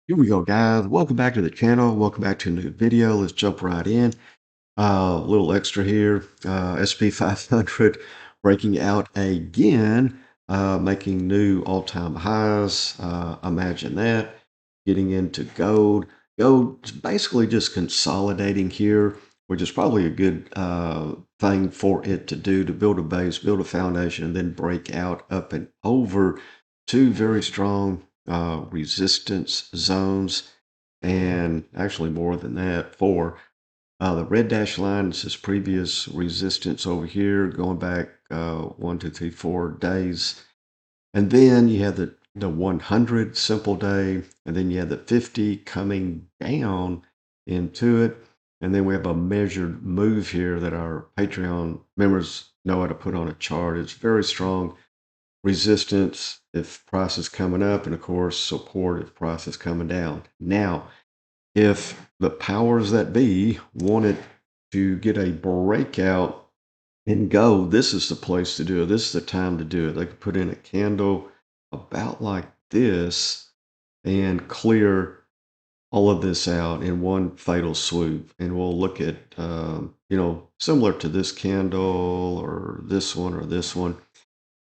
Here we go, guys. Welcome back to the channel. Welcome back to a new video. Let's jump right in. A little extra here. SP 500 breaking out again, making new all-time highs. Imagine that. Getting into gold. Gold's basically just consolidating here, which is probably a good thing for it to do, to build a base, build a foundation, and then break out up and over two very strong resistance zones, and actually more than that, four. The red dashed line is his previous resistance over here, going back 1, 2, 3, 4 days. And then you have the 100 simple day, and then you have the 50 coming down into it. And then we have a measured move here that our Patreon members know how to put on a chart. It's very strong resistance if price is coming up, and of course support if price is coming down. Now, if the powers that be wanted to get a breakout and go, this is the place to do it. This is the time to do it. They could put in a candle about like this and clear all of this out in one fatal swoop. And we'll look at, similar to this candle or this one or this one.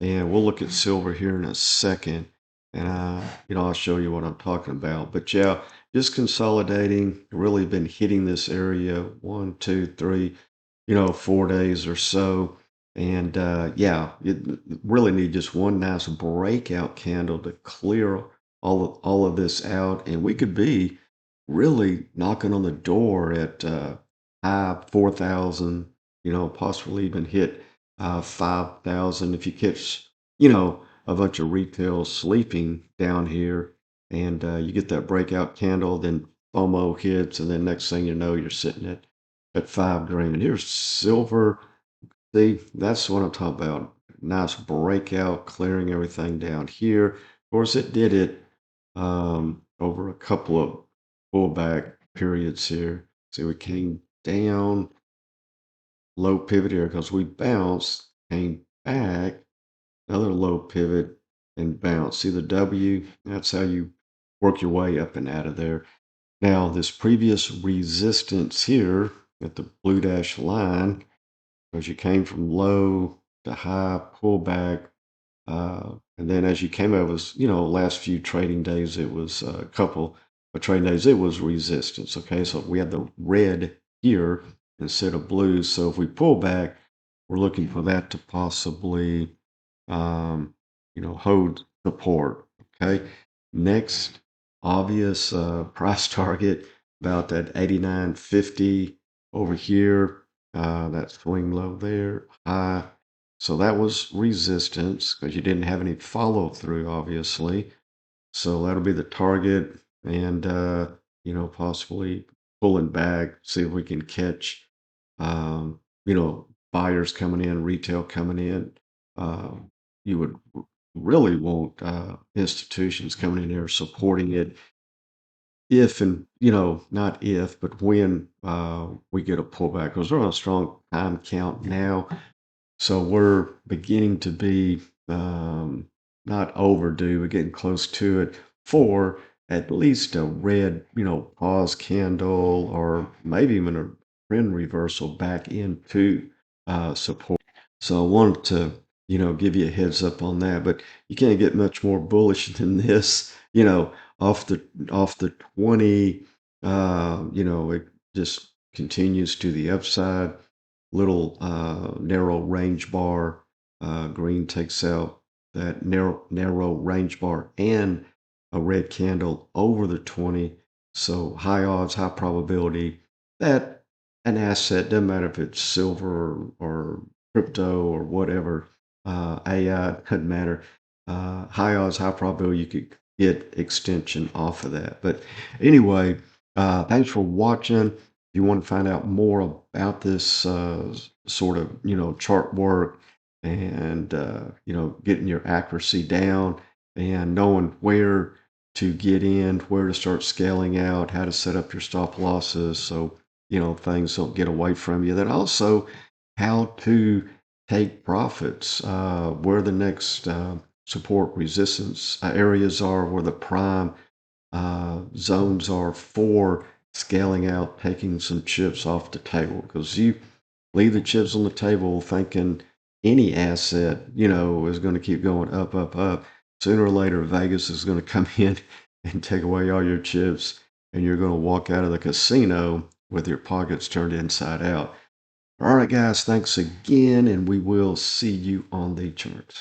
And we'll look at silver here in a second. And, I'll show you what I'm talking about. But yeah, just consolidating, really been hitting this area 1, 2, 3, 4 days or so. And yeah, you really need just one nice breakout candle to clear all of this out. And we could be really knocking on the door at high 4,000, possibly even hit 5,000 if you catch, a bunch of retail sleeping down here, and you get that breakout candle, then FOMO hits, and then next thing you know, you're sitting at 5 grand. And here's silver. See, that's what I'm talking about. Nice breakout, clearing everything down here. Of course, it did it over a couple of pullback periods here. See, we came down, low pivot here because we bounced, came back, another low pivot, and bounce. See the W? That's how you work your way up and out of there. Now, this previous resistance here at the blue dash line, as you came from low to high pullback, and then as you came over, last few trading days, it was a couple of trading days, it was resistance. Okay, so we had the red here instead of blue. So if we pull back, we're looking for that to possibly, hold support. Okay, next obvious price target about that 89.50 over here. That swing low there, high. So that was resistance because you didn't have any follow through, obviously. So that'll be the target, and possibly pulling back, see if we can catch, buyers coming in, retail coming in. You would really want institutions coming in here supporting it if, and not if, but when we get a pullback, because we're on a strong time count now. So we're beginning to be not overdue, we're getting close to it for at least a red, pause candle, or maybe even a trend reversal back into support. So I wanted to, give you a heads up on that, but you can't get much more bullish than this, off the 20, it just continues to the upside. Little narrow range bar. Green takes out that narrow range bar and a red candle over the 20. So high odds, high probability that an asset, doesn't matter if it's silver or crypto or whatever, AI, doesn't matter. High odds, high probability you could get extension off of that. But anyway, thanks for watching. If you want to find out more about this sort of, chart work and, getting your accuracy down and knowing where to get in, where to start scaling out, how to set up your stop losses so, things don't get away from you. Then also how to take profits, where the next support resistance areas are, where the prime zones are for scaling out, taking some chips off the table, because you leave the chips on the table thinking any asset, is going to keep going up, up, up. Sooner or later, Vegas is going to come in and take away all your chips, and you're going to walk out of the casino with your pockets turned inside out. All right, guys, thanks again, and we will see you on the charts.